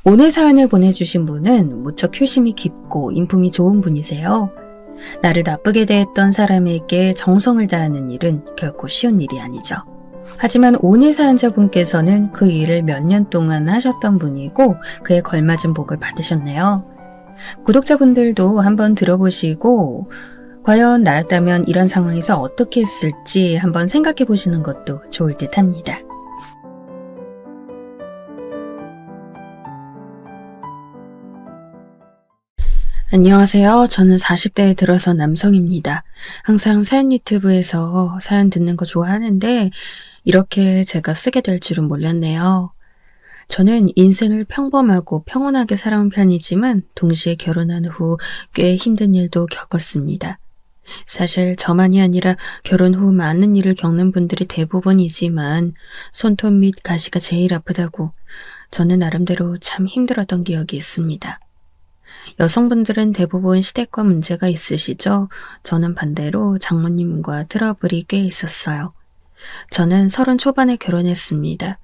오늘 사연을 보내주신 분은 무척 효심이 깊고 인품이 좋은 분이세요. 나를 나쁘게 대했던 사람에게 정성을 다하는 일은 결코 쉬운 일이 아니죠. 하지만 오늘 사연자분께서는 그 일을 몇 년 동안 하셨던 분이고 그에 걸맞은 복을 받으셨네요. 구독자분들도 한번 들어보시고 과연 나였다면 이런 상황에서 어떻게 했을지 한번 생각해 보시는 것도 좋을 듯 합니다. 안녕하세요. 저는 40대에 들어선 남성입니다. 항상 사연 유튜브에서 사연 듣는 거 좋아하는데 이렇게 제가 쓰게 될 줄은 몰랐네요. 저는 인생을 평범하고 평온하게 살아온 편이지만 동시에 결혼한 후 꽤 힘든 일도 겪었습니다. 사실 저만이 아니라 결혼 후 많은 일을 겪는 분들이 대부분이지만 손톱 및 가시가 제일 아프다고 저는 나름대로 참 힘들었던 기억이 있습니다. 여성분들은 대부분 시댁과 문제가 있으시죠? 저는 반대로 장모님과 트러블이 꽤 있었어요. 저는 30 초반에 결혼했습니다.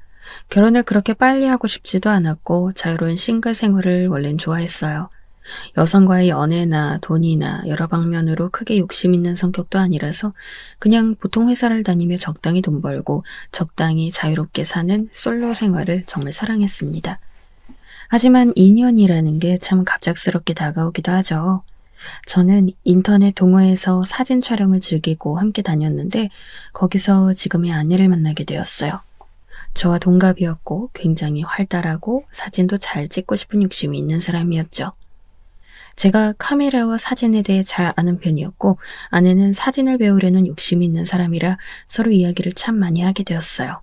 결혼을 그렇게 빨리 하고 싶지도 않았고 자유로운 싱글 생활을 원래는 좋아했어요. 여성과의 연애나 돈이나 여러 방면으로 크게 욕심 있는 성격도 아니라서 그냥 보통 회사를 다니며 적당히 돈 벌고 적당히 자유롭게 사는 솔로 생활을 정말 사랑했습니다. 하지만 인연이라는 게 참 갑작스럽게 다가오기도 하죠. 저는 인터넷 동호회에서 사진 촬영을 즐기고 함께 다녔는데 거기서 지금의 아내를 만나게 되었어요. 저와 동갑이었고 굉장히 활달하고 사진도 잘 찍고 싶은 욕심이 있는 사람이었죠. 제가 카메라와 사진에 대해 잘 아는 편이었고 아내는 사진을 배우려는 욕심이 있는 사람이라 서로 이야기를 참 많이 하게 되었어요.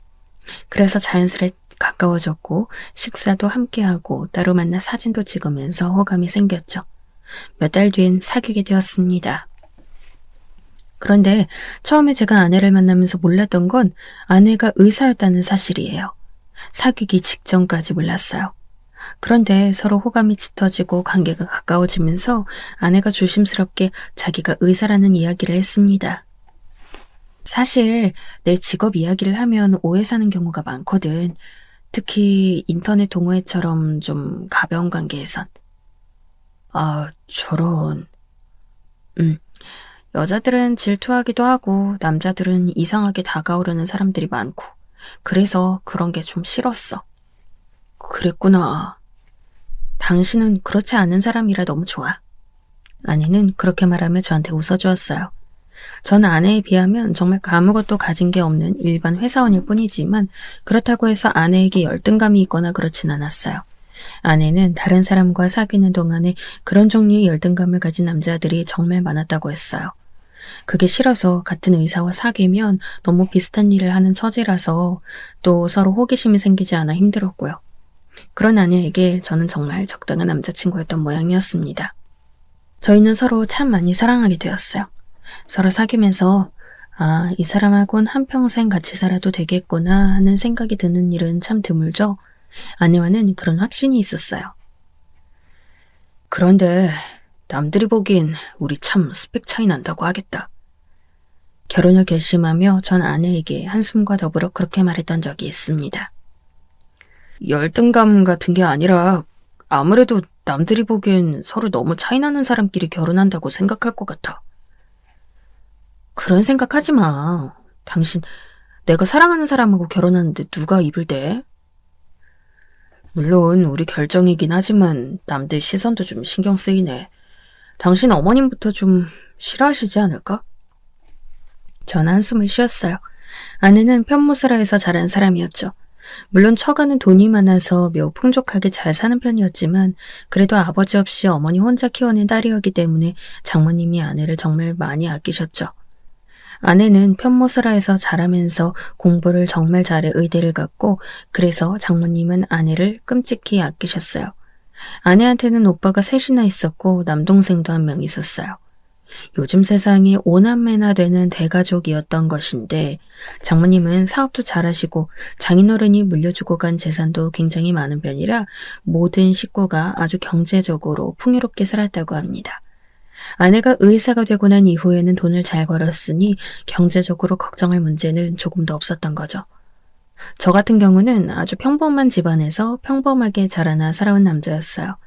그래서 자연스레 가까워졌고 식사도 함께하고 따로 만나 사진도 찍으면서 호감이 생겼죠. 몇 달 뒤엔 사귀게 되었습니다. 그런데 처음에 제가 아내를 만나면서 몰랐던 건 아내가 의사였다는 사실이에요. 사귀기 직전까지 몰랐어요. 그런데 서로 호감이 짙어지고 관계가 가까워지면서 아내가 조심스럽게 자기가 의사라는 이야기를 했습니다. 사실 내 직업 이야기를 하면 오해 사는 경우가 많거든. 특히 인터넷 동호회처럼 좀 가벼운 관계에선. 아, 저런. 여자들은 질투하기도 하고 남자들은 이상하게 다가오려는 사람들이 많고 그래서 그런 게 좀 싫었어. 그랬구나. 당신은 그렇지 않은 사람이라 너무 좋아. 아내는 그렇게 말하며 저한테 웃어주었어요. 전 아내에 비하면 정말 아무것도 가진 게 없는 일반 회사원일 뿐이지만 그렇다고 해서 아내에게 열등감이 있거나 그렇진 않았어요. 아내는 다른 사람과 사귀는 동안에 그런 종류의 열등감을 가진 남자들이 정말 많았다고 했어요. 그게 싫어서 같은 의사와 사귀면 너무 비슷한 일을 하는 처지라서 또 서로 호기심이 생기지 않아 힘들었고요. 그런 아내에게 저는 정말 적당한 남자친구였던 모양이었습니다. 저희는 서로 참 많이 사랑하게 되었어요. 서로 사귀면서 이 사람하고는 한평생 같이 살아도 되겠구나 하는 생각이 드는 일은 참 드물죠. 아내와는 그런 확신이 있었어요. 그런데 남들이 보기엔 우리 참 스펙 차이 난다고 하겠다. 결혼을 결심하며 전 아내에게 한숨과 더불어 그렇게 말했던 적이 있습니다. 열등감 같은 게 아니라 아무래도 남들이 보기엔 서로 너무 차이 나는 사람끼리 결혼한다고 생각할 것 같아. 그런 생각하지 마. 당신 내가 사랑하는 사람하고 결혼하는데 누가 입을 대? 물론 우리 결정이긴 하지만 남들 시선도 좀 신경 쓰이네. 당신 어머님부터 좀 싫어하시지 않을까? 전 한숨을 쉬었어요. 아내는 편모사라에서 자란 사람이었죠. 물론 처가는 돈이 많아서 매우 풍족하게 잘 사는 편이었지만 그래도 아버지 없이 어머니 혼자 키워낸 딸이었기 때문에 장모님이 아내를 정말 많이 아끼셨죠. 아내는 편모사라에서 자라면서 공부를 정말 잘해 의대를 갔고 그래서 장모님은 아내를 끔찍히 아끼셨어요. 아내한테는 오빠가 셋이나 있었고 남동생도 한 명 있었어요. 요즘 세상에 5남매나 되는 대가족이었던 것인데 장모님은 사업도 잘하시고 장인어른이 물려주고 간 재산도 굉장히 많은 편이라 모든 식구가 아주 경제적으로 풍요롭게 살았다고 합니다. 아내가 의사가 되고 난 이후에는 돈을 잘 벌었으니 경제적으로 걱정할 문제는 조금도 없었던 거죠. 저 같은 경우는 아주 평범한 집안에서 평범하게 자라나 살아온 남자였어요.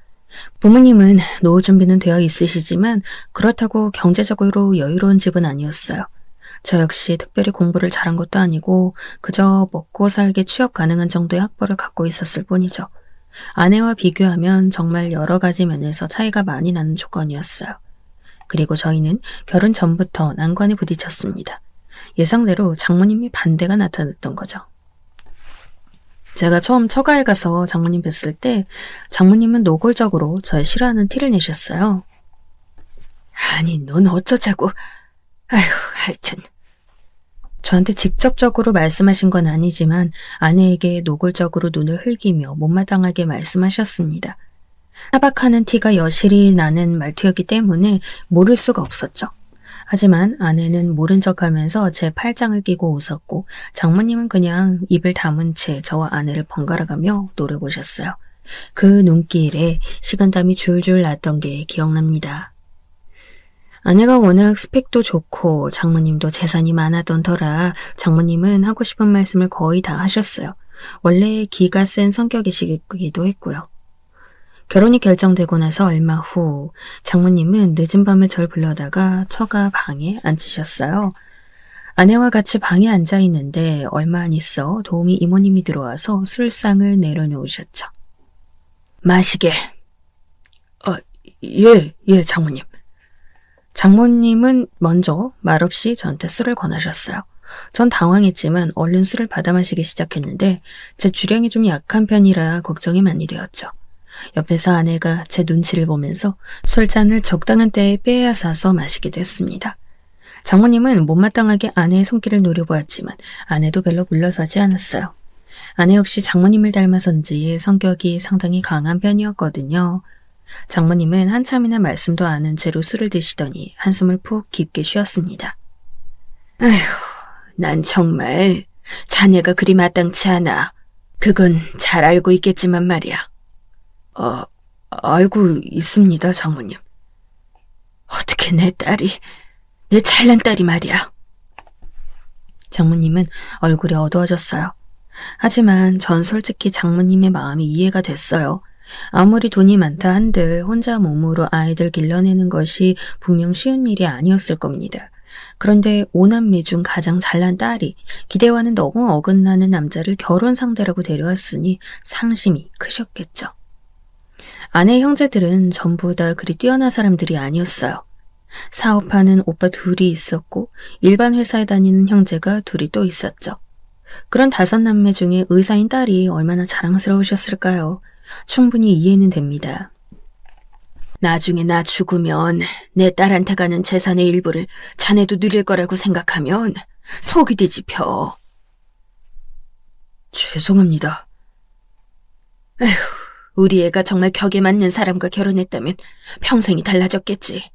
부모님은 노후 준비는 되어 있으시지만 그렇다고 경제적으로 여유로운 집은 아니었어요. 저 역시 특별히 공부를 잘한 것도 아니고 그저 먹고 살기 취업 가능한 정도의 학벌을 갖고 있었을 뿐이죠. 아내와 비교하면 정말 여러 가지 면에서 차이가 많이 나는 조건이었어요. 그리고 저희는 결혼 전부터 난관에 부딪혔습니다. 예상대로 장모님이 반대가 나타났던 거죠. 제가 처음 처가에 가서 장모님 뵀을 때 장모님은 노골적으로 절 싫어하는 티를 내셨어요. 아니, 넌 어쩌자고. 아휴, 하여튼. 저한테 직접적으로 말씀하신 건 아니지만 아내에게 노골적으로 눈을 흘기며 못마땅하게 말씀하셨습니다. 타박하는 티가 여실히 나는 말투였기 때문에 모를 수가 없었죠. 하지만 아내는 모른 척하면서 제 팔짱을 끼고 웃었고 장모님은 그냥 입을 다문 채 저와 아내를 번갈아가며 노려보셨어요. 그 눈길에 식은땀이 줄줄 났던 게 기억납니다. 아내가 워낙 스펙도 좋고 장모님도 재산이 많았던 터라 장모님은 하고 싶은 말씀을 거의 다 하셨어요. 원래 기가 센 성격이시기도 했고요. 결혼이 결정되고 나서 얼마 후 장모님은 늦은 밤에 절 불러다가 처가 방에 앉히셨어요. 아내와 같이 방에 앉아 있는데 얼마 안 있어 도우미 이모님이 들어와서 술상을 내려놓으셨죠. 마시게. 예, 장모님. 장모님은 먼저 말없이 저한테 술을 권하셨어요. 전 당황했지만 얼른 술을 받아 마시기 시작했는데 제 주량이 좀 약한 편이라 걱정이 많이 되었죠. 옆에서 아내가 제 눈치를 보면서 술잔을 적당한 때에 빼앗아서 마시기도 했습니다. 장모님은 못마땅하게 아내의 손길을 노려보았지만 아내도 별로 물러서지 않았어요. 아내 역시 장모님을 닮아서인지 성격이 상당히 강한 편이었거든요. 장모님은 한참이나 말씀도 안 한 채로 술을 드시더니 한숨을 푹 깊게 쉬었습니다. 아휴, 난 정말 자네가 그리 마땅치 않아. 그건 잘 알고 있겠지만 말이야. 알고 있습니다, 장모님. 어떻게 내 잘난 딸이 말이야. 장모님은 얼굴이 어두워졌어요. 하지만 전 솔직히 장모님의 마음이 이해가 됐어요. 아무리 돈이 많다 한들 혼자 몸으로 아이들 길러내는 것이 분명 쉬운 일이 아니었을 겁니다. 그런데 5남매 중 가장 잘난 딸이 기대와는 너무 어긋나는 남자를 결혼 상대라고 데려왔으니 상심이 크셨겠죠. 아내 형제들은 전부 다 그리 뛰어난 사람들이 아니었어요. 사업하는 오빠 둘이 있었고 일반 회사에 다니는 형제가 둘이 또 있었죠. 그런 5남매 중에 의사인 딸이 얼마나 자랑스러우셨을까요? 충분히 이해는 됩니다. 나중에 나 죽으면 내 딸한테 가는 재산의 일부를 자네도 누릴 거라고 생각하면 속이 뒤집혀. 죄송합니다. 에휴, 우리 애가 정말 격에 맞는 사람과 결혼했다면 평생이 달라졌겠지.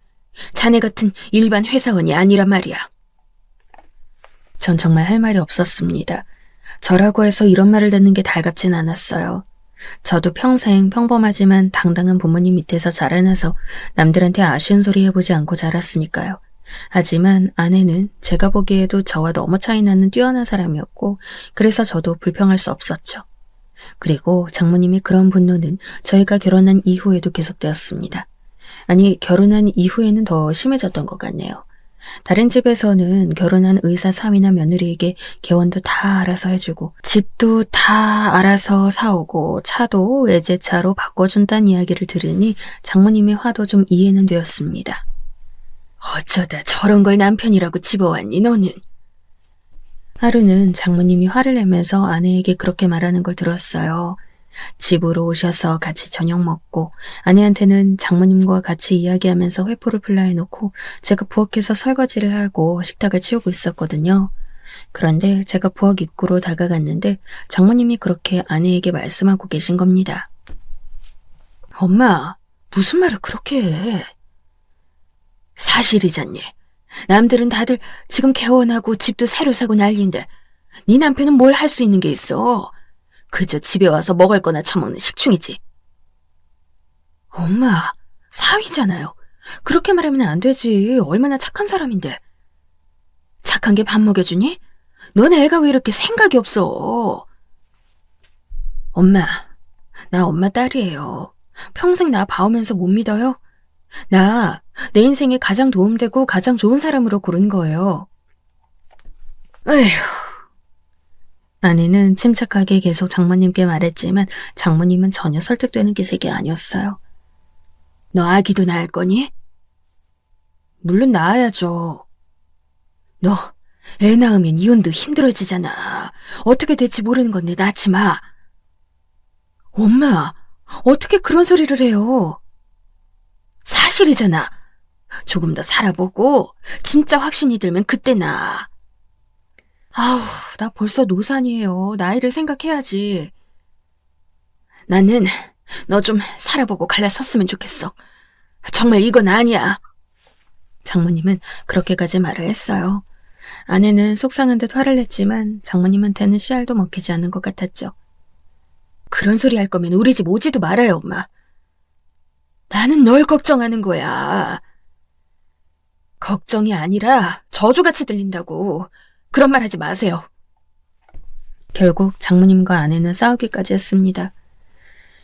자네 같은 일반 회사원이 아니란 말이야. 전 정말 할 말이 없었습니다. 저라고 해서 이런 말을 듣는 게 달갑진 않았어요. 저도 평생 평범하지만 당당한 부모님 밑에서 자라나서 남들한테 아쉬운 소리 해보지 않고 자랐으니까요. 하지만 아내는 제가 보기에도 저와 너무 차이 나는 뛰어난 사람이었고 그래서 저도 불평할 수 없었죠. 그리고 장모님의 그런 분노는 저희가 결혼한 이후에도 계속되었습니다. 아니, 결혼한 이후에는 더 심해졌던 것 같네요. 다른 집에서는 결혼한 의사 사위나 며느리에게 개원도 다 알아서 해주고 집도 다 알아서 사오고 차도 외제차로 바꿔준다는 이야기를 들으니 장모님의 화도 좀 이해는 되었습니다. 어쩌다 저런 걸 남편이라고 집어왔니 너는? 하루는 장모님이 화를 내면서 아내에게 그렇게 말하는 걸 들었어요. 집으로 오셔서 같이 저녁 먹고 아내한테는 장모님과 같이 이야기하면서 회포를 풀라 해놓고 제가 부엌에서 설거지를 하고 식탁을 치우고 있었거든요. 그런데 제가 부엌 입구로 다가갔는데 장모님이 그렇게 아내에게 말씀하고 계신 겁니다. 엄마, 무슨 말을 그렇게 해? 사실이잖니. 남들은 다들 지금 개원하고 집도 새로 사고 난리인데 네 남편은 뭘 할 수 있는 게 있어? 그저 집에 와서 먹을 거나 처먹는 식충이지. 엄마, 사위잖아요. 그렇게 말하면 안 되지. 얼마나 착한 사람인데. 착한 게 밥 먹여주니? 너네 애가 왜 이렇게 생각이 없어? 엄마, 나 엄마 딸이에요. 평생 나 봐오면서 못 믿어요? 나 내 인생에 가장 도움되고 가장 좋은 사람으로 고른 거예요. 에휴. 아내는 침착하게 계속 장모님께 말했지만 장모님은 전혀 설득되는 기색이 아니었어요. 너 아기도 낳을 거니? 물론 낳아야죠. 너 애 낳으면 이혼도 힘들어지잖아. 어떻게 될지 모르는 건데 낳지 마. 엄마, 어떻게 그런 소리를 해요? 사실이잖아. 조금 더 살아보고 진짜 확신이 들면 그때 나. 아우, 나 벌써 노산이에요. 나이를 생각해야지. 나는 너 좀 살아보고 갈라섰으면 좋겠어. 정말 이건 아니야. 장모님은 그렇게까지 말을 했어요. 아내는 속상한 듯 화를 냈지만 장모님한테는 씨알도 먹히지 않는 것 같았죠. 그런 소리 할 거면 우리 집 오지도 말아요, 엄마. 나는 널 걱정하는 거야. 걱정이 아니라 저주같이 들린다고. 그런 말 하지 마세요. 결국 장모님과 아내는 싸우기까지 했습니다.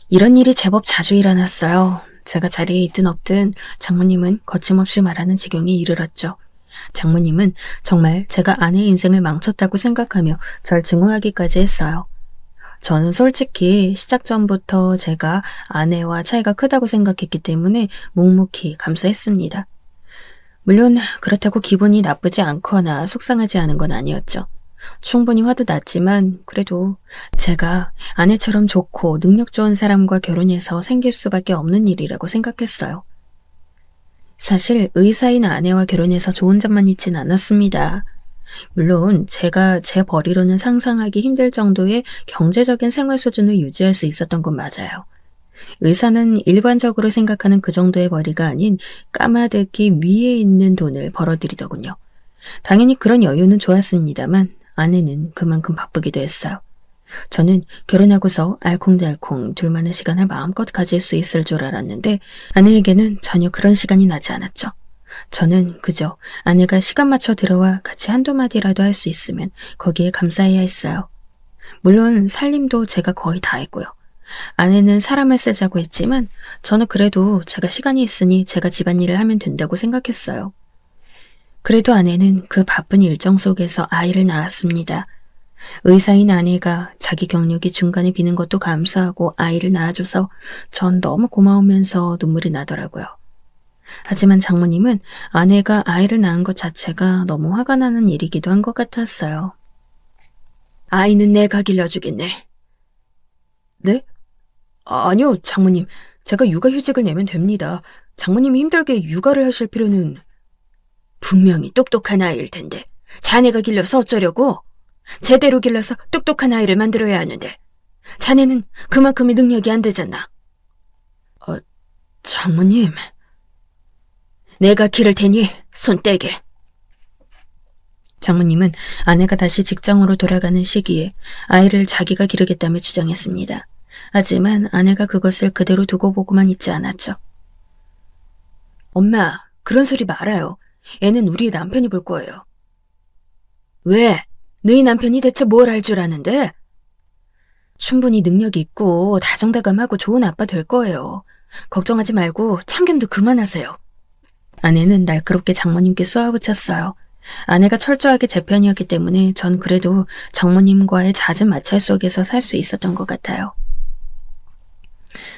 이런 일이 제법 자주 일어났어요. 제가 자리에 있든 없든 장모님은 거침없이 말하는 지경에 이르렀죠. 장모님은 정말 제가 아내의 인생을 망쳤다고 생각하며 절 증오하기까지 했어요. 저는 솔직히 시작 전부터 제가 아내와 차이가 크다고 생각했기 때문에 묵묵히 감수했습니다. 물론 그렇다고 기분이 나쁘지 않거나 속상하지 않은 건 아니었죠. 충분히 화도 났지만 그래도 제가 아내처럼 좋고 능력 좋은 사람과 결혼해서 생길 수밖에 없는 일이라고 생각했어요. 사실 의사인 아내와 결혼해서 좋은 점만 있진 않았습니다. 물론 제가 제 벌이로는 상상하기 힘들 정도의 경제적인 생활 수준을 유지할 수 있었던 건 맞아요. 의사는 일반적으로 생각하는 그 정도의 벌이가 아닌 까마득히 위에 있는 돈을 벌어들이더군요. 당연히 그런 여유는 좋았습니다만 아내는 그만큼 바쁘기도 했어요. 저는 결혼하고서 알콩달콩 둘만의 시간을 마음껏 가질 수 있을 줄 알았는데 아내에게는 전혀 그런 시간이 나지 않았죠. 저는 그저 아내가 시간 맞춰 들어와 같이 한두 마디라도 할 수 있으면 거기에 감사해야 했어요. 물론 살림도 제가 거의 다 했고요. 아내는 사람을 쓰자고 했지만 저는 그래도 제가 시간이 있으니 제가 집안일을 하면 된다고 생각했어요. 그래도 아내는 그 바쁜 일정 속에서 아이를 낳았습니다. 의사인 아내가 자기 경력이 중간에 비는 것도 감수하고 아이를 낳아줘서 전 너무 고마우면서 눈물이 나더라고요. 하지만 장모님은 아내가 아이를 낳은 것 자체가 너무 화가 나는 일이기도 한 것 같았어요. 아이는 내가 길러주겠네. 네? 아니요, 장모님. 제가 육아휴직을 내면 됩니다. 장모님이 힘들게 육아를 하실 필요는... 분명히 똑똑한 아이일 텐데 자네가 길러서 어쩌려고? 제대로 길러서 똑똑한 아이를 만들어야 하는데 자네는 그만큼의 능력이 안 되잖아. 장모님... 내가 기를 테니 손 떼게. 장모님은 아내가 다시 직장으로 돌아가는 시기에 아이를 자기가 기르겠다며 주장했습니다. 하지만 아내가 그것을 그대로 두고 보고만 있지 않았죠. 엄마, 그런 소리 말아요. 애는 우리 남편이 볼 거예요. 왜? 너희 남편이 대체 뭘 할 줄 아는데? 충분히 능력이 있고 다정다감하고 좋은 아빠 될 거예요. 걱정하지 말고 참견도 그만하세요. 아내는 날카롭게 장모님께 쏘아붙였어요. 아내가 철저하게 제 편이었기 때문에 전 그래도 장모님과의 잦은 마찰 속에서 살 수 있었던 것 같아요.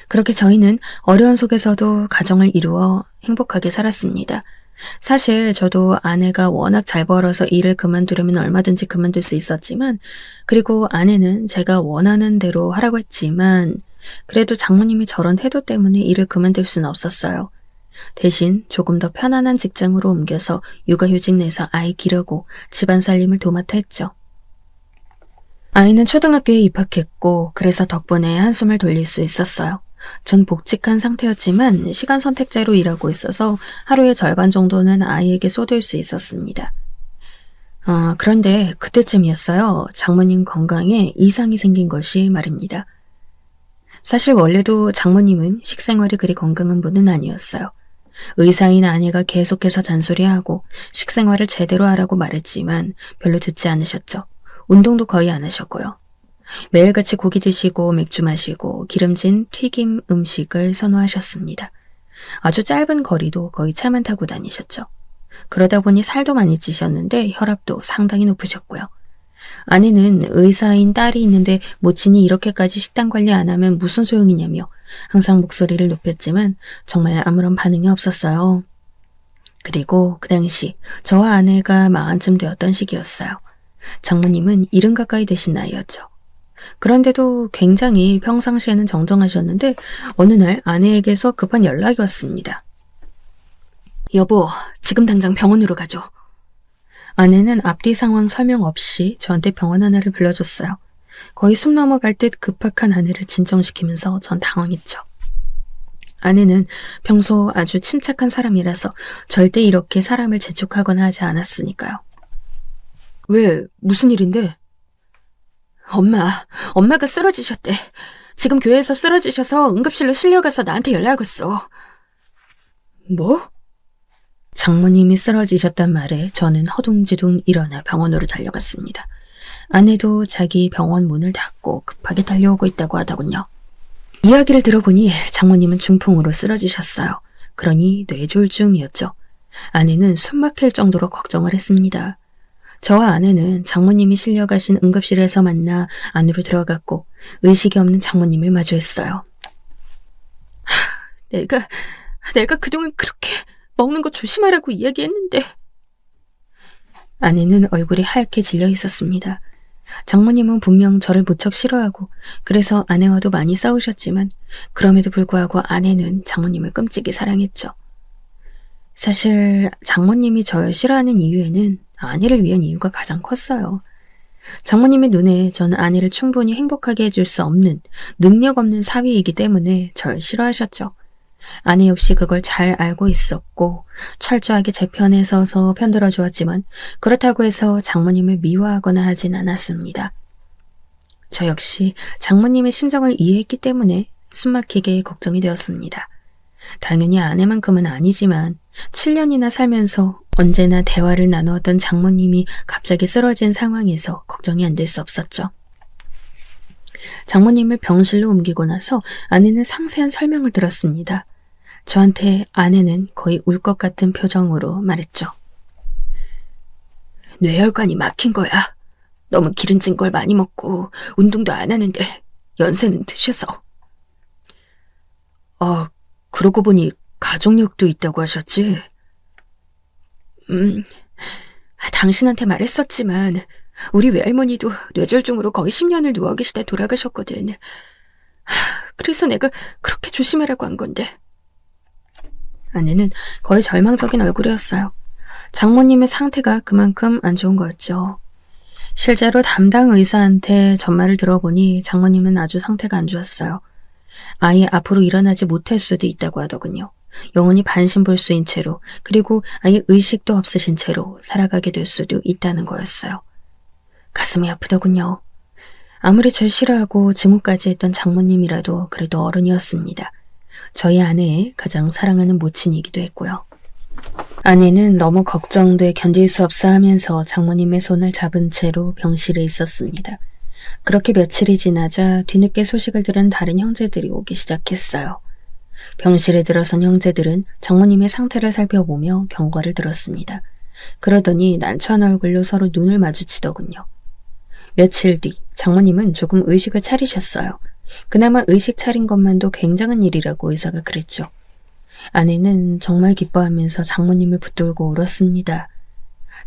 그렇게 저희는 어려운 속에서도 가정을 이루어 행복하게 살았습니다. 사실 저도 아내가 워낙 잘 벌어서 일을 그만두려면 얼마든지 그만둘 수 있었지만 그리고 아내는 제가 원하는 대로 하라고 했지만 그래도 장모님이 저런 태도 때문에 일을 그만둘 수는 없었어요. 대신 조금 더 편안한 직장으로 옮겨서 육아휴직 내서 아이 기르고 집안 살림을 도맡아 했죠. 아이는 초등학교에 입학했고 그래서 덕분에 한숨을 돌릴 수 있었어요. 전 복직한 상태였지만 시간 선택제로 일하고 있어서 하루의 절반 정도는 아이에게 쏟을 수 있었습니다. 그런데 그때쯤이었어요. 장모님 건강에 이상이 생긴 것이 말입니다. 사실 원래도 장모님은 식생활이 그리 건강한 분은 아니었어요. 의사인 아내가 계속해서 잔소리하고 식생활을 제대로 하라고 말했지만 별로 듣지 않으셨죠. 운동도 거의 안 하셨고요. 매일같이 고기 드시고 맥주 마시고 기름진 튀김 음식을 선호하셨습니다. 아주 짧은 거리도 거의 차만 타고 다니셨죠. 그러다 보니 살도 많이 찌셨는데 혈압도 상당히 높으셨고요. 아내는 의사인 딸이 있는데 모친이 이렇게까지 식단 관리 안 하면 무슨 소용이냐며 항상 목소리를 높였지만 정말 아무런 반응이 없었어요. 그리고 그 당시 저와 아내가 마흔쯤 되었던 시기였어요. 장모님은 70 가까이 되신 나이였죠. 그런데도 굉장히 평상시에는 정정하셨는데 어느 날 아내에게서 급한 연락이 왔습니다. 여보, 지금 당장 병원으로 가죠. 아내는 앞뒤 상황 설명 없이 저한테 병원 하나를 불러줬어요. 거의 숨 넘어갈 듯 급박한 아내를 진정시키면서 전 당황했죠. 아내는 평소 아주 침착한 사람이라서 절대 이렇게 사람을 재촉하거나 하지 않았으니까요. 왜? 무슨 일인데? 엄마가 쓰러지셨대. 지금 교회에서 쓰러지셔서 응급실로 실려가서 나한테 연락 왔어. 뭐? 장모님이 쓰러지셨단 말에 저는 허둥지둥 일어나 병원으로 달려갔습니다. 아내도 자기 병원 문을 닫고 급하게 달려오고 있다고 하더군요. 이야기를 들어보니 장모님은 중풍으로 쓰러지셨어요. 그러니 뇌졸중이었죠. 아내는 숨 막힐 정도로 걱정을 했습니다. 저와 아내는 장모님이 실려가신 응급실에서 만나 안으로 들어갔고 의식이 없는 장모님을 마주했어요. 내가 그동안 그렇게 먹는 거 조심하라고 이야기했는데. 아내는 얼굴이 하얗게 질려 있었습니다. 장모님은 분명 저를 무척 싫어하고 그래서 아내와도 많이 싸우셨지만 그럼에도 불구하고 아내는 장모님을 끔찍이 사랑했죠. 사실 장모님이 저를 싫어하는 이유에는 아내를 위한 이유가 가장 컸어요. 장모님의 눈에 저는 아내를 충분히 행복하게 해줄 수 없는 능력 없는 사위이기 때문에 절 싫어하셨죠. 아내 역시 그걸 잘 알고 있었고 철저하게 제 편에 서서 편들어 주었지만 그렇다고 해서 장모님을 미워하거나 하진 않았습니다. 저 역시 장모님의 심정을 이해했기 때문에 숨막히게 걱정이 되었습니다. 당연히 아내만큼은 아니지만 7년이나 살면서 언제나 대화를 나누었던 장모님이 갑자기 쓰러진 상황에서 걱정이 안 될 수 없었죠. 장모님을 병실로 옮기고 나서 아내는 상세한 설명을 들었습니다. 저한테 아내는 거의 울 것 같은 표정으로 말했죠. 뇌혈관이 막힌 거야. 너무 기름진 걸 많이 먹고 운동도 안 하는데 연세는 드셔서. 그러고 보니 가족력도 있다고 하셨지? 당신한테 말했었지만 우리 외할머니도 뇌졸중으로 거의 10년을 누워 계시다 돌아가셨거든. 그래서 내가 그렇게 조심하라고 한 건데. 아내는 거의 절망적인 얼굴이었어요. 장모님의 상태가 그만큼 안 좋은 거였죠. 실제로 담당 의사한테 전말을 들어보니 장모님은 아주 상태가 안 좋았어요. 아예 앞으로 일어나지 못할 수도 있다고 하더군요. 영원히 반신불수인 채로 그리고 아예 의식도 없으신 채로 살아가게 될 수도 있다는 거였어요. 가슴이 아프더군요. 아무리 절 싫어하고 증오까지 했던 장모님이라도 그래도 어른이었습니다. 저희 아내의 가장 사랑하는 모친이기도 했고요. 아내는 너무 걱정돼 견딜 수 없어 하면서 장모님의 손을 잡은 채로 병실에 있었습니다. 그렇게 며칠이 지나자 뒤늦게 소식을 들은 다른 형제들이 오기 시작했어요. 병실에 들어선 형제들은 장모님의 상태를 살펴보며 경과를 들었습니다. 그러더니 난처한 얼굴로 서로 눈을 마주치더군요. 며칠 뒤 장모님은 조금 의식을 차리셨어요. 그나마 의식 차린 것만도 굉장한 일이라고 의사가 그랬죠. 아내는 정말 기뻐하면서 장모님을 붙들고 울었습니다.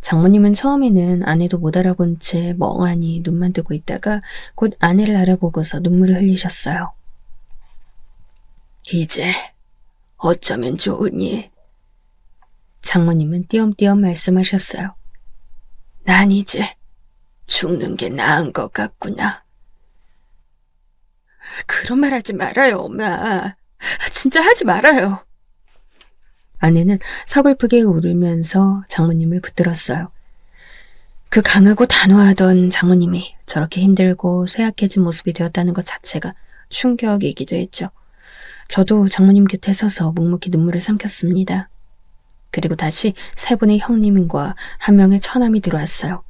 장모님은 처음에는 아내도 못 알아본 채 멍하니 눈만 뜨고 있다가 곧 아내를 알아보고서 눈물을 흘리셨어요. 이제 어쩌면 좋으니? 장모님은 띄엄띄엄 말씀하셨어요. 난 이제 죽는 게 나은 것 같구나. 그런 말 하지 말아요, 엄마. 진짜 하지 말아요. 아내는 서글프게 울면서 장모님을 붙들었어요. 그 강하고 단호하던 장모님이 저렇게 힘들고 쇠약해진 모습이 되었다는 것 자체가 충격이기도 했죠. 저도 장모님 곁에 서서 묵묵히 눈물을 삼켰습니다. 그리고 다시 세 분의 형님과 한 명의 처남이 들어왔어요.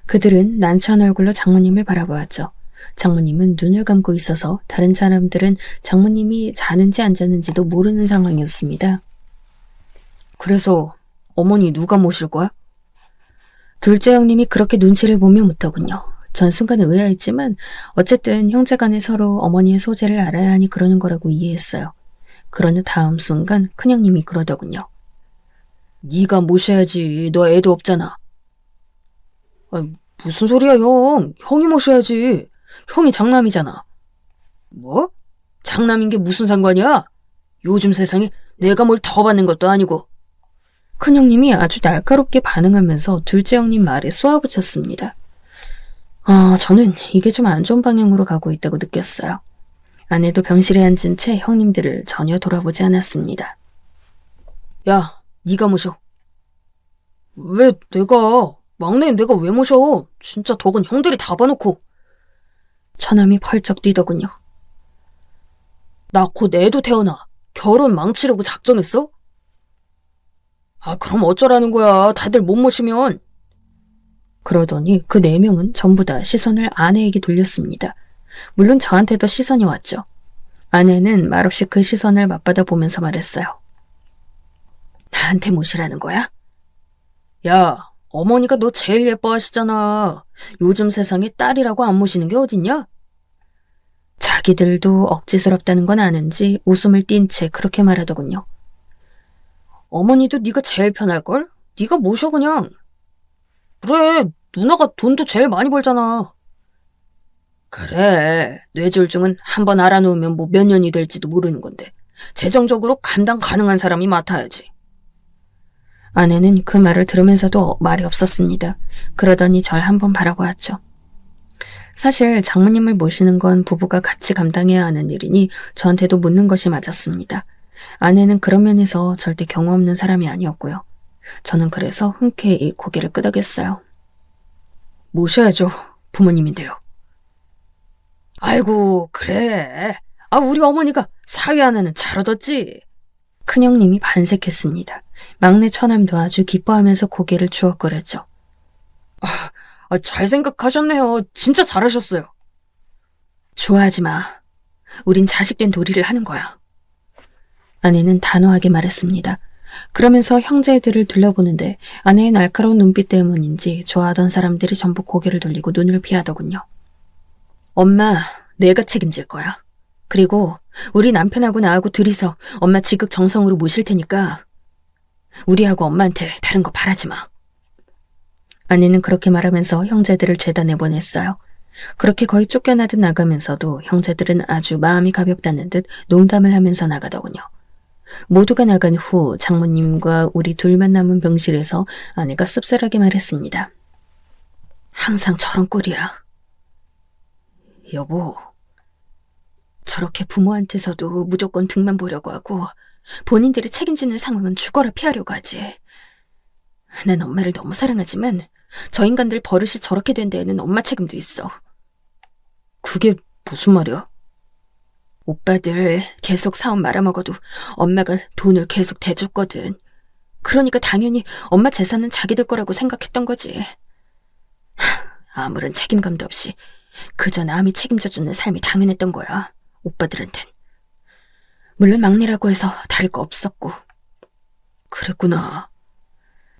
그들은 난처한 얼굴로 장모님을 바라보았죠. 장모님은 눈을 감고 있어서 다른 사람들은 장모님이 자는지 안 자는지도 모르는 상황이었습니다. 그래서 어머니 누가 모실 거야? 둘째 형님이 그렇게 눈치를 보며 묻더군요. 전 순간 의아했지만 어쨌든 형제간에 서로 어머니의 소재를 알아야 하니 그러는 거라고 이해했어요. 그러는 다음 순간 큰형님이 그러더군요. 네가 모셔야지. 너 애도 없잖아. 무슨 소리야 형. 형이 모셔야지. 형이 장남이잖아. 뭐? 장남인 게 무슨 상관이야? 요즘 세상에 내가 뭘 더 받는 것도 아니고. 큰형님이 아주 날카롭게 반응하면서 둘째 형님 말에 쏘아붙였습니다. 저는 이게 좀 안 좋은 방향으로 가고 있다고 느꼈어요. 아내도 병실에 앉은 채 형님들을 전혀 돌아보지 않았습니다. 야, 네가 모셔. 왜 내가? 막내인 내가 왜 모셔? 진짜 덕은 형들이 다 봐놓고. 처남이 펄쩍 뛰더군요. 나 곧 애도 태어나. 결혼 망치려고 작정했어? 그럼 어쩌라는 거야. 다들 못 모시면. 그러더니 그 4명은 전부 다 시선을 아내에게 돌렸습니다. 물론 저한테도 시선이 왔죠. 아내는 말없이 그 시선을 맞받아 보면서 말했어요. 나한테 모시라는 거야? 야, 어머니가 너 제일 예뻐하시잖아. 요즘 세상에 딸이라고 안 모시는 게 어딨냐? 자기들도 억지스럽다는 건 아는지 웃음을 띤 채 그렇게 말하더군요. 어머니도 네가 제일 편할걸? 네가 모셔 그냥. 그래, 누나가 돈도 제일 많이 벌잖아. 그래, 뇌졸중은 한번 알아놓으면 뭐 몇 년이 될지도 모르는 건데 재정적으로 감당 가능한 사람이 맡아야지. 아내는 그 말을 들으면서도 말이 없었습니다. 그러더니 절 한번 바라보았죠. 사실 장모님을 모시는 건 부부가 같이 감당해야 하는 일이니 저한테도 묻는 것이 맞았습니다. 아내는 그런 면에서 절대 경우 없는 사람이 아니었고요. 저는 그래서 흔쾌히 고개를 끄덕였어요. 모셔야죠. 부모님인데요. 아이고 그래. 우리 어머니가 사위 하나는 잘 얻었지. 큰형님이 반색했습니다. 막내 처남도 아주 기뻐하면서 고개를 주걱거렸죠. 잘 생각하셨네요. 진짜 잘하셨어요. 좋아하지 마. 우린 자식된 도리를 하는 거야. 아내는 단호하게 말했습니다. 그러면서 형제들을 둘러보는데 아내의 날카로운 눈빛 때문인지 좋아하던 사람들이 전부 고개를 돌리고 눈을 피하더군요. 엄마, 내가 책임질 거야. 그리고 우리 남편하고 나하고 둘이서 엄마 지극정성으로 모실 테니까 우리하고 엄마한테 다른 거 바라지 마. 아내는 그렇게 말하면서 형제들을 죄다 내보냈어요. 그렇게 거의 쫓겨나듯 나가면서도 형제들은 아주 마음이 가볍다는 듯 농담을 하면서 나가더군요. 모두가 나간 후 장모님과 우리 둘만 남은 병실에서 아내가 씁쓸하게 말했습니다. 항상 저런 꼴이야. 여보, 저렇게 부모한테서도 무조건 등만 보려고 하고 본인들이 책임지는 상황은 죽어라 피하려고 하지. 난 엄마를 너무 사랑하지만 저 인간들 버릇이 저렇게 된 데에는 엄마 책임도 있어. 그게 무슨 말이야? 오빠들 계속 사업 말아먹어도 엄마가 돈을 계속 대줬거든. 그러니까 당연히 엄마 재산은 자기들 거라고 생각했던 거지. 아무런 책임감도 없이 그저 남이 책임져주는 삶이 당연했던 거야. 오빠들한텐. 물론 막내라고 해서 다를 거 없었고. 그랬구나.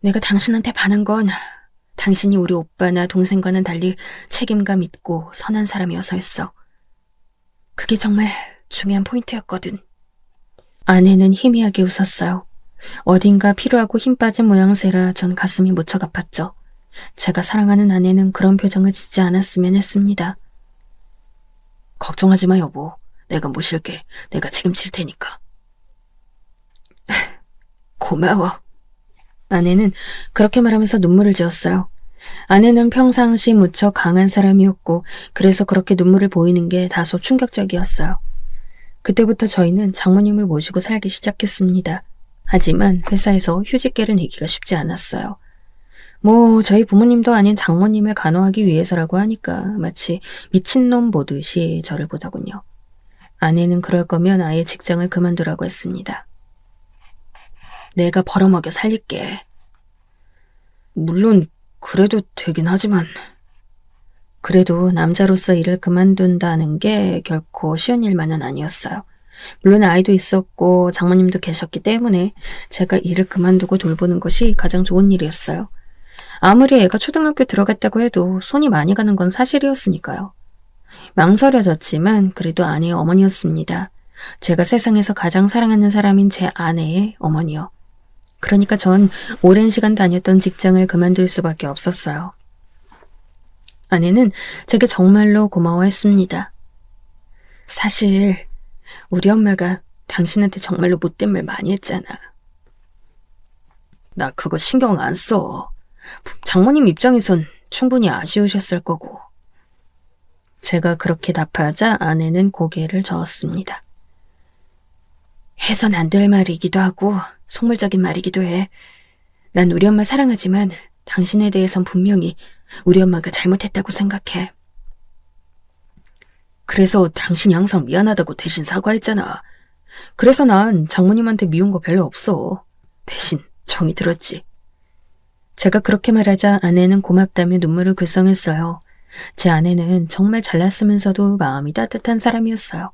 내가 당신한테 반한 건 당신이 우리 오빠나 동생과는 달리 책임감 있고 선한 사람이어서였어. 그게 정말 중요한 포인트였거든. 아내는 희미하게 웃었어요. 어딘가 필요하고 힘 빠진 모양새라 전 가슴이 무척 아팠죠. 제가 사랑하는 아내는 그런 표정을 짓지 않았으면 했습니다. 걱정하지 마 여보. 내가 모실게. 내가 책임질 테니까. 고마워. 아내는 그렇게 말하면서 눈물을 지었어요. 아내는 평상시 무척 강한 사람이었고 그래서 그렇게 눈물을 보이는 게 다소 충격적이었어요. 그때부터 저희는 장모님을 모시고 살기 시작했습니다. 하지만 회사에서 휴직계를 내기가 쉽지 않았어요. 저희 부모님도 아닌 장모님을 간호하기 위해서라고 하니까 마치 미친놈 보듯이 저를 보더군요. 아내는 그럴 거면 아예 직장을 그만두라고 했습니다. 내가 벌어먹여 살릴게. 물론 그래도 되긴 하지만 그래도 남자로서 일을 그만둔다는 게 결코 쉬운 일만은 아니었어요. 물론 아이도 있었고 장모님도 계셨기 때문에 제가 일을 그만두고 돌보는 것이 가장 좋은 일이었어요. 아무리 애가 초등학교 들어갔다고 해도 손이 많이 가는 건 사실이었으니까요. 망설여졌지만 그래도 아내의 어머니였습니다. 제가 세상에서 가장 사랑하는 사람인 제 아내의 어머니요. 그러니까 전 오랜 시간 다녔던 직장을 그만둘 수밖에 없었어요. 아내는 제게 정말로 고마워했습니다. 사실 우리 엄마가 당신한테 정말로 못된 말 많이 했잖아. 나 그거 신경 안 써. 장모님 입장에선 충분히 아쉬우셨을 거고. 제가 그렇게 답하자 아내는 고개를 저었습니다. 해선 안 될 말이기도 하고 속물적인 말이기도 해. 난 우리 엄마 사랑하지만 당신에 대해선 분명히 우리 엄마가 잘못했다고 생각해. 그래서 당신이 항상 미안하다고 대신 사과했잖아. 그래서 난 장모님한테 미운 거 별로 없어. 대신 정이 들었지. 제가 그렇게 말하자 아내는 고맙다며 눈물을 글썽였어요. 제 아내는 정말 잘났으면서도 마음이 따뜻한 사람이었어요.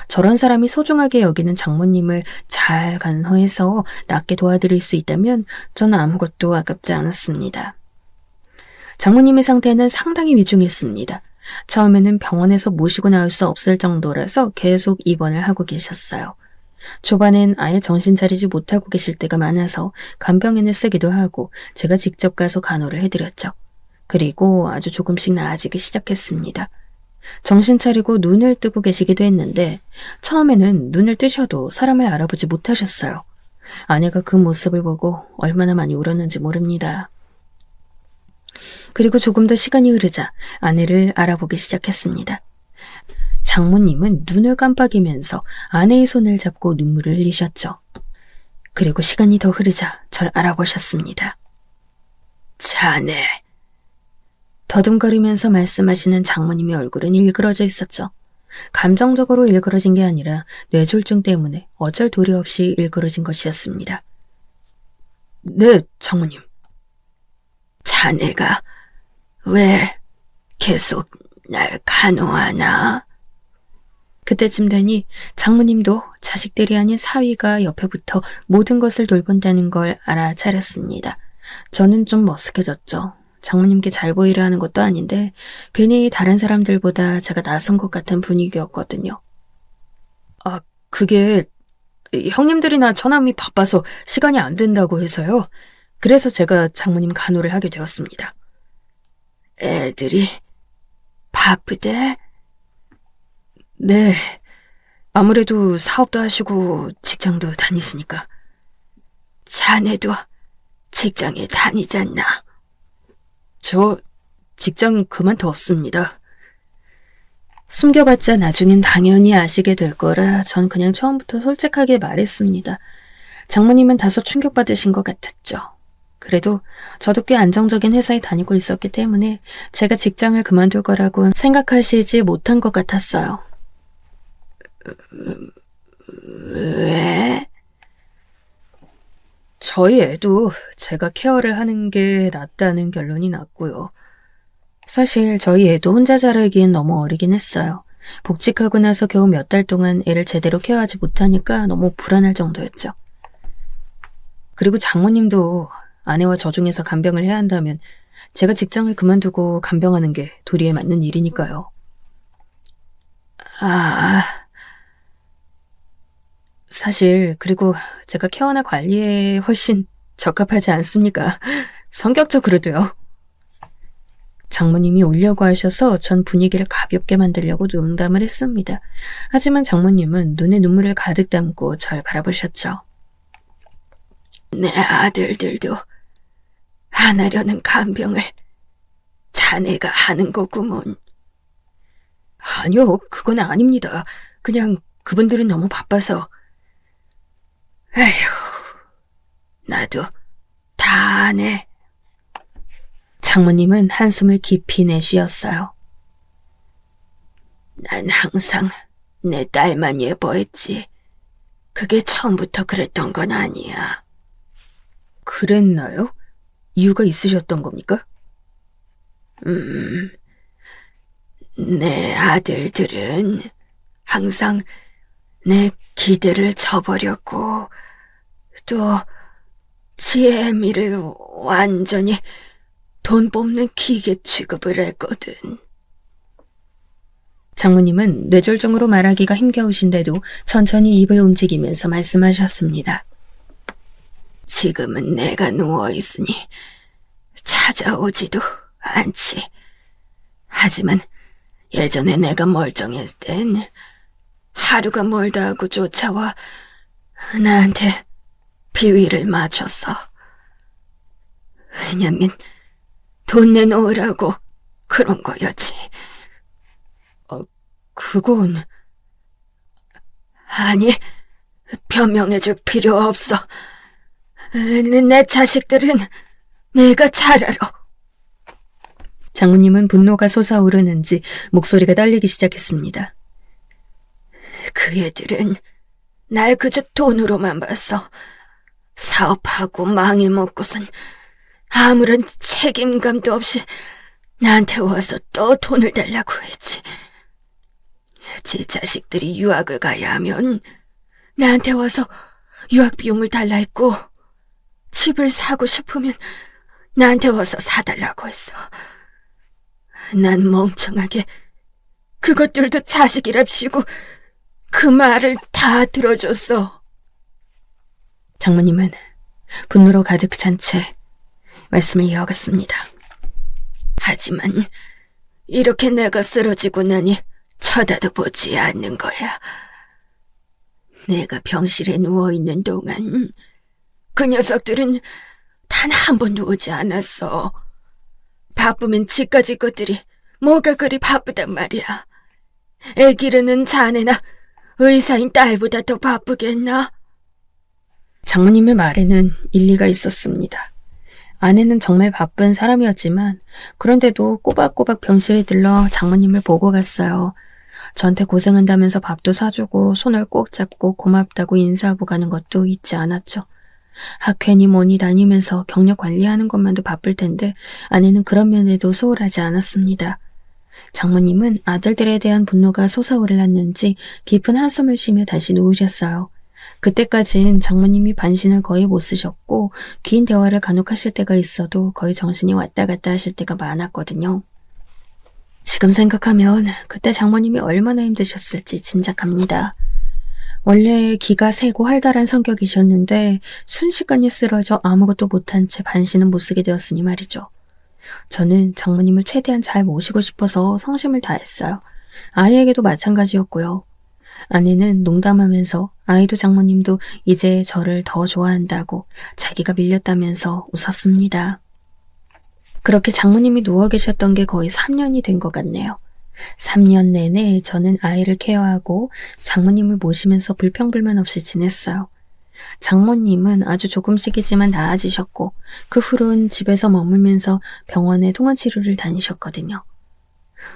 저런 사람이 소중하게 여기는 장모님을 잘 간호해서 낫게 도와드릴 수 있다면 저는 아무것도 아깝지 않았습니다. 장모님의 상태는 상당히 위중했습니다. 처음에는 병원에서 모시고 나올 수 없을 정도라서 계속 입원을 하고 계셨어요. 초반엔 아예 정신 차리지 못하고 계실 때가 많아서 간병인을 쓰기도 하고 제가 직접 가서 간호를 해드렸죠. 그리고 아주 조금씩 나아지기 시작했습니다. 정신 차리고 눈을 뜨고 계시기도 했는데 처음에는 눈을 뜨셔도 사람을 알아보지 못하셨어요. 아내가 그 모습을 보고 얼마나 많이 울었는지 모릅니다. 그리고 조금 더 시간이 흐르자 아내를 알아보기 시작했습니다. 장모님은 눈을 깜빡이면서 아내의 손을 잡고 눈물을 흘리셨죠. 그리고 시간이 더 흐르자 절 알아보셨습니다. 자네. 더듬거리면서 말씀하시는 장모님의 얼굴은 일그러져 있었죠. 감정적으로 일그러진 게 아니라 뇌졸중 때문에 어쩔 도리 없이 일그러진 것이었습니다. 네, 장모님. 자네가 왜 계속 날 간호하나? 그때쯤 되니 장모님도 자식들이 아닌 사위가 옆에 붙어 모든 것을 돌본다는 걸 알아차렸습니다. 저는 좀 머쓱해졌죠. 장모님께 잘 보이려 하는 것도 아닌데 괜히 다른 사람들보다 제가 낯선 것 같은 분위기였거든요. 아, 그게 형님들이나 처남이 바빠서 시간이 안 된다고 해서요. 그래서 제가 장모님 간호를 하게 되었습니다. 애들이 바쁘대? 네, 아무래도 사업도 하시고 직장도 다니시니까. 자네도 직장에 다니잖나? 저 직장 그만뒀습니다. 숨겨봤자 나중엔 당연히 아시게 될 거라 전 그냥 처음부터 솔직하게 말했습니다. 장모님은 다소 충격받으신 것 같았죠. 그래도 저도 꽤 안정적인 회사에 다니고 있었기 때문에 제가 직장을 그만둘 거라고는 생각하시지 못한 것 같았어요. 왜? 저희 애도 제가 케어를 하는 게 낫다는 결론이 났고요. 사실 저희 애도 혼자 자라기엔 너무 어리긴 했어요. 복직하고 나서 겨우 몇 달 동안 애를 제대로 케어하지 못하니까 너무 불안할 정도였죠. 그리고 장모님도 아내와 저 중에서 간병을 해야 한다면 제가 직장을 그만두고 간병하는 게 도리에 맞는 일이니까요. 사실 그리고 제가 케어나 관리에 훨씬 적합하지 않습니까? 성격적으로도요. 장모님이 울려고 하셔서 전 분위기를 가볍게 만들려고 농담을 했습니다. 하지만 장모님은 눈에 눈물을 가득 담고 절 바라보셨죠. 내 아들들도 안 하려는 간병을 자네가 하는 거구먼. 아니요, 그건 아닙니다. 그냥 그분들은 너무 바빠서. 에휴, 나도 다 아네. 장모님은 한숨을 깊이 내쉬었어요. 난 항상 내 딸만 예뻐했지. 그게 처음부터 그랬던 건 아니야. 그랬나요? 이유가 있으셨던 겁니까? 내 아들들은 항상 내 기대를 저버렸고 또 지혜의 미를 완전히 돈 뽑는 기계 취급을 했거든. 장모님은 뇌졸중으로 말하기가 힘겨우신데도 천천히 입을 움직이면서 말씀하셨습니다. 지금은 내가 누워있으니 찾아오지도 않지. 하지만 예전에 내가 멀쩡했을 땐 하루가 멀다 하고 쫓아와 나한테 비위를 맞췄어. 왜냐면 돈 내놓으라고 그런 거였지. 그건... 아니, 변명해줄 필요 없어. 내 자식들은 내가 잘 알아. 장모님은 분노가 솟아오르는지 목소리가 떨리기 시작했습니다. 그 애들은 날 그저 돈으로만 봤어. 사업하고 망해먹고선 아무런 책임감도 없이 나한테 와서 또 돈을 달라고 했지. 제 자식들이 유학을 가야 하면 나한테 와서 유학 비용을 달라 했고, 집을 사고 싶으면 나한테 와서 사달라고 했어. 난 멍청하게 그것들도 자식이랍시고 그 말을 다 들어줬어. 장모님은 분노로 가득 찬 채 말씀을 이어갔습니다. 하지만 이렇게 내가 쓰러지고 나니 쳐다도 보지 않는 거야. 내가 병실에 누워있는 동안 그 녀석들은 단 한 번도 오지 않았어. 바쁘면 지까지 것들이 뭐가 그리 바쁘단 말이야. 애 기르는 자네나 의사인 딸보다 더 바쁘겠나? 장모님의 말에는 일리가 있었습니다. 아내는 정말 바쁜 사람이었지만 그런데도 꼬박꼬박 병실에 들러 장모님을 보고 갔어요. 저한테 고생한다면서 밥도 사주고 손을 꼭 잡고 고맙다고 인사하고 가는 것도 잊지 않았죠. 학회니 뭐니 다니면서 경력 관리하는 것만도 바쁠 텐데 아내는 그런 면에도 소홀하지 않았습니다. 장모님은 아들들에 대한 분노가 솟아오르는지 깊은 한숨을 쉬며 다시 누우셨어요. 그때까진 장모님이 반신을 거의 못 쓰셨고 긴 대화를 간혹 하실 때가 있어도 거의 정신이 왔다 갔다 하실 때가 많았거든요. 지금 생각하면 그때 장모님이 얼마나 힘드셨을지 짐작합니다. 원래 기가 세고 활달한 성격이셨는데 순식간에 쓰러져 아무것도 못한 채 반신은 못 쓰게 되었으니 말이죠. 저는 장모님을 최대한 잘 모시고 싶어서 성심을 다했어요. 아이에게도 마찬가지였고요. 아내는 농담하면서 아이도 장모님도 이제 저를 더 좋아한다고 자기가 밀렸다면서 웃었습니다. 그렇게 장모님이 누워 계셨던 게 거의 3년이 된 것 같네요. 3년 내내 저는 아이를 케어하고 장모님을 모시면서 불평불만 없이 지냈어요. 장모님은 아주 조금씩이지만 나아지셨고 그 후론 집에서 머물면서 병원에 통원치료를 다니셨거든요.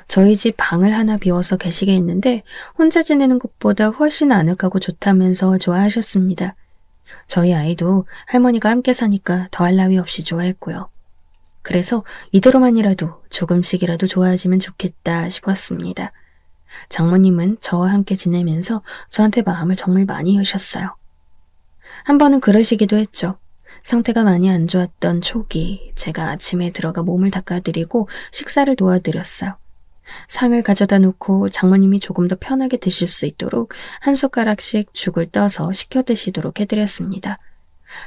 저희 집 방을 하나 비워서 계시게 했는데 혼자 지내는 것보다 훨씬 아늑하고 좋다면서 좋아하셨습니다. 저희 아이도 할머니가 함께 사니까 더할 나위 없이 좋아했고요. 그래서 이대로만이라도 조금씩이라도 좋아지면 좋겠다 싶었습니다. 장모님은 저와 함께 지내면서 저한테 마음을 정말 많이 여셨어요. 한 번은 그러시기도 했죠. 상태가 많이 안 좋았던 초기 제가 아침에 들어가 몸을 닦아드리고 식사를 도와드렸어요. 상을 가져다 놓고 장모님이 조금 더 편하게 드실 수 있도록 한 숟가락씩 죽을 떠서 식혀 드시도록 해드렸습니다.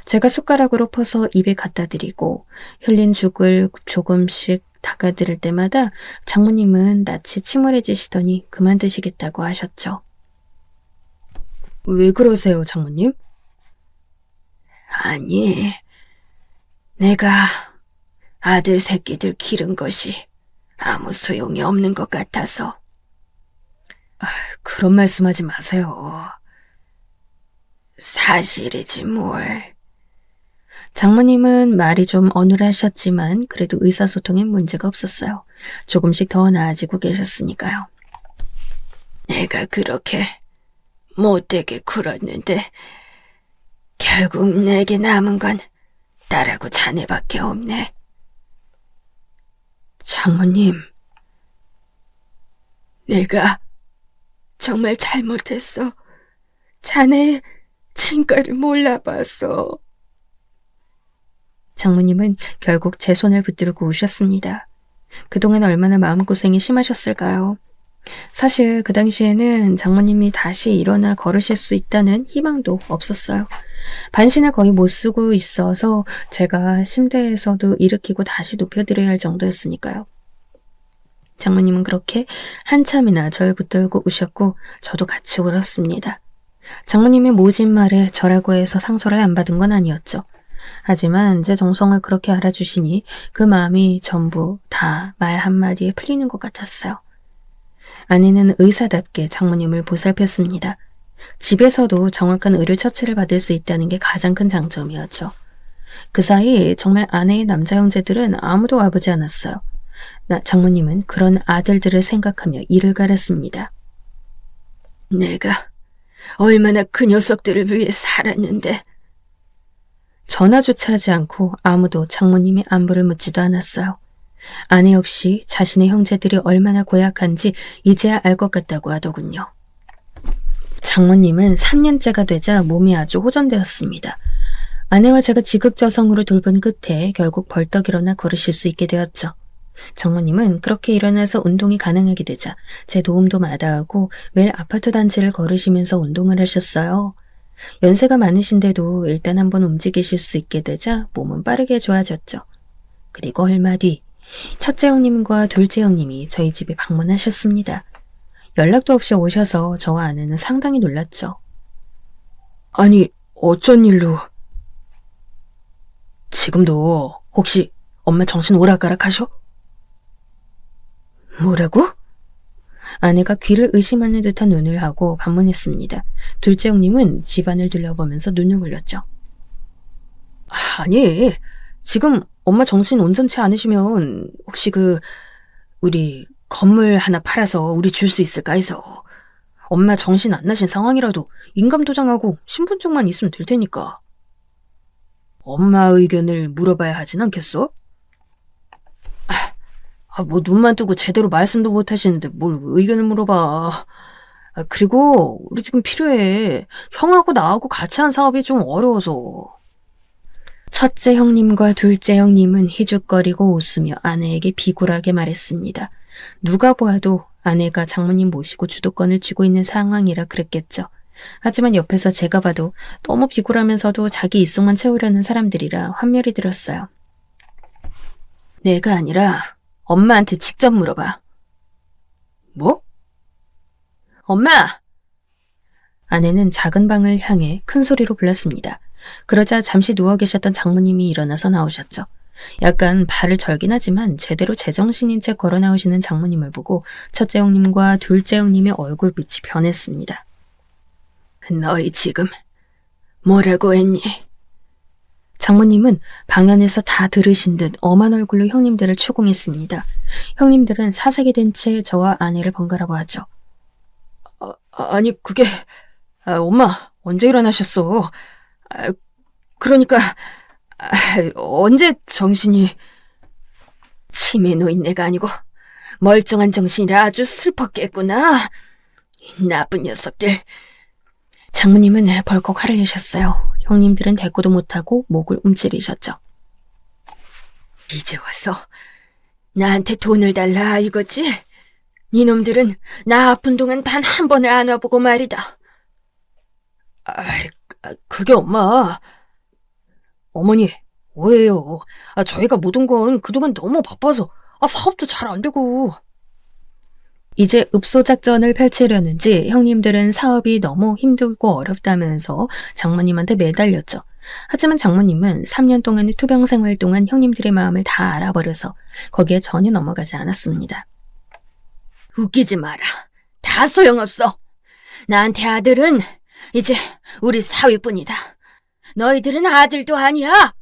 제가 숟가락으로 퍼서 입에 갖다 드리고 흘린 죽을 조금씩 닦아드릴 때마다 장모님은 낯이 침울해지시더니 그만 드시겠다고 하셨죠. 왜 그러세요, 장모님? 아니, 내가 아들 새끼들 기른 것이 아무 소용이 없는 것 같아서. 그런 말씀하지 마세요. 사실이지 뭘. 장모님은 말이 좀 어눌하셨지만 그래도 의사소통엔 문제가 없었어요. 조금씩 더 나아지고 계셨으니까요. 내가 그렇게 못되게 굴었는데 결국 내게 남은 건 딸하고 자네밖에 없네. 장모님, 내가 정말 잘못했어. 자네의 진가를 몰라봤어. 장모님은 결국 제 손을 붙들고 우셨습니다. 그동안 얼마나 마음고생이 심하셨을까요? 사실 그 당시에는 장모님이 다시 일어나 걸으실 수 있다는 희망도 없었어요. 반신을 거의 못 쓰고 있어서 제가 침대에서도 일으키고 다시 눕혀드려야 할 정도였으니까요. 장모님은 그렇게 한참이나 절 붙들고 우셨고 저도 같이 울었습니다. 장모님의 모진 말에 저라고 해서 상처를 안 받은 건 아니었죠. 하지만 제 정성을 그렇게 알아주시니 그 마음이 전부 다 말 한마디에 풀리는 것 같았어요. 아내는 의사답게 장모님을 보살폈습니다. 집에서도 정확한 의료 처치를 받을 수 있다는 게 가장 큰 장점이었죠. 그 사이 정말 아내의 남자 형제들은 아무도 와보지 않았어요. 장모님은 그런 아들들을 생각하며 이를 가렸습니다. 내가 얼마나 그 녀석들을 위해 살았는데. 전화조차 하지 않고 아무도 장모님의 안부를 묻지도 않았어요. 아내 역시 자신의 형제들이 얼마나 고약한지 이제야 알 것 같다고 하더군요. 장모님은 3년째가 되자 몸이 아주 호전되었습니다. 아내와 제가 지극저성으로 돌본 끝에 결국 벌떡 일어나 걸으실 수 있게 되었죠. 장모님은 그렇게 일어나서 운동이 가능하게 되자 제 도움도 마다하고 매일 아파트 단지를 걸으시면서 운동을 하셨어요. 연세가 많으신데도 일단 한번 움직이실 수 있게 되자 몸은 빠르게 좋아졌죠. 그리고 얼마 뒤 첫째 형님과 둘째 형님이 저희 집에 방문하셨습니다. 연락도 없이 오셔서 저와 아내는 상당히 놀랐죠. 아니, 어쩐 일로? 지금도 혹시 엄마 정신 오락가락하셔? 뭐라고? 아내가 귀를 의심하는 듯한 눈을 하고 반문했습니다. 둘째 형님은 집안을 둘러보면서 눈을 굴렸죠. 아니, 지금 엄마 정신 온전치 않으시면 혹시 우리 건물 하나 팔아서 우리 줄 수 있을까 해서. 엄마 정신 안 나신 상황이라도 인감도장하고 신분증만 있으면 될 테니까. 엄마 의견을 물어봐야 하진 않겠어? 뭐 눈만 뜨고 제대로 말씀도 못 하시는데 뭘 의견을 물어봐. 그리고 우리 지금 필요해. 형하고 나하고 같이 한 사업이 좀 어려워서. 첫째 형님과 둘째 형님은 희죽거리고 웃으며 아내에게 비굴하게 말했습니다. 누가 보아도 아내가 장모님 모시고 주도권을 쥐고 있는 상황이라 그랬겠죠. 하지만 옆에서 제가 봐도 너무 비굴하면서도 자기 입속만 채우려는 사람들이라 환멸이 들었어요. 내가 아니라 엄마한테 직접 물어봐. 뭐? 엄마! 아내는 작은 방을 향해 큰 소리로 불렀습니다. 그러자 잠시 누워 계셨던 장모님이 일어나서 나오셨죠. 약간 발을 절긴 하지만 제대로 제정신인 채 걸어 나오시는 장모님을 보고 첫째 형님과 둘째 형님의 얼굴빛이 변했습니다. 너희 지금 뭐라고 했니? 장모님은 방 안에서 다 들으신 듯 엄한 얼굴로 형님들을 추궁했습니다. 형님들은 사색이 된 채 저와 아내를 번갈아 보았죠. 아니 그게... 엄마 언제 일어나셨어? 그러니까 언제 정신이... 치매 노인네가 아니고 멀쩡한 정신이라 아주 슬펐겠구나. 나쁜 녀석들. 장모님은 벌컥 화를 내셨어요. 형님들은 대꾸도 못하고 목을 움츠리셨죠. 이제 와서 나한테 돈을 달라 이거지? 니놈들은 나 아픈 동안 단 한 번을 안 와보고 말이다. 그게 엄마... 어머니, 오해요. 저희가 못 온 건 그동안 너무 바빠서 사업도 잘 안 되고... 이제 읍소작전을 펼치려는지 형님들은 사업이 너무 힘들고 어렵다면서 장모님한테 매달렸죠. 하지만 장모님은 3년 동안의 투병 생활 동안 형님들의 마음을 다 알아버려서 거기에 전혀 넘어가지 않았습니다. 웃기지 마라. 다 소용없어. 나한테 아들은 이제 우리 사위뿐이다. 너희들은 아들도 아니야.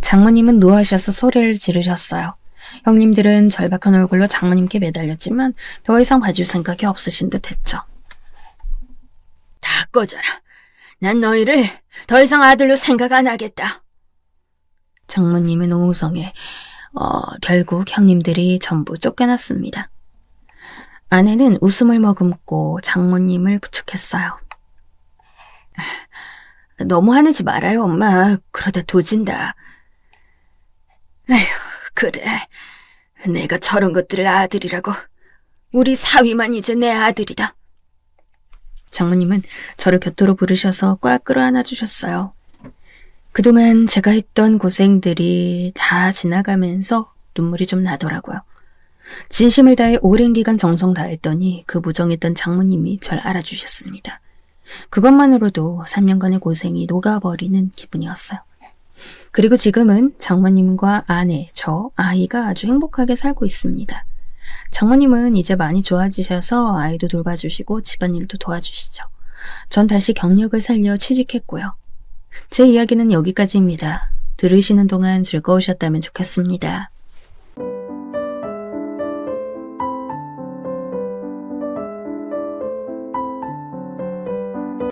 장모님은 노하셔서 소리를 지르셨어요. 형님들은 절박한 얼굴로 장모님께 매달렸지만 더 이상 봐줄 생각이 없으신 듯 했죠. 다 꺼져라. 난 너희를 더 이상 아들로 생각 안 하겠다. 장모님의 농우성에 결국 형님들이 전부 쫓겨났습니다. 아내는 웃음을 머금고 장모님을 부축했어요. 너무 화내지 말아요, 엄마. 그러다 도진다. 에휴, 그래. 내가 저런 것들을 아들이라고. 우리 사위만 이제 내 아들이다. 장모님은 저를 곁으로 부르셔서 꽉 끌어안아 주셨어요. 그동안 제가 했던 고생들이 다 지나가면서 눈물이 좀 나더라고요. 진심을 다해 오랜 기간 정성 다했더니 그 무정했던 장모님이 절 알아주셨습니다. 그것만으로도 3년간의 고생이 녹아버리는 기분이었어요. 그리고 지금은 장모님과 아내, 저, 아이가 아주 행복하게 살고 있습니다. 장모님은 이제 많이 좋아지셔서 아이도 돌봐주시고 집안일도 도와주시죠. 전 다시 경력을 살려 취직했고요. 제 이야기는 여기까지입니다. 들으시는 동안 즐거우셨다면 좋겠습니다.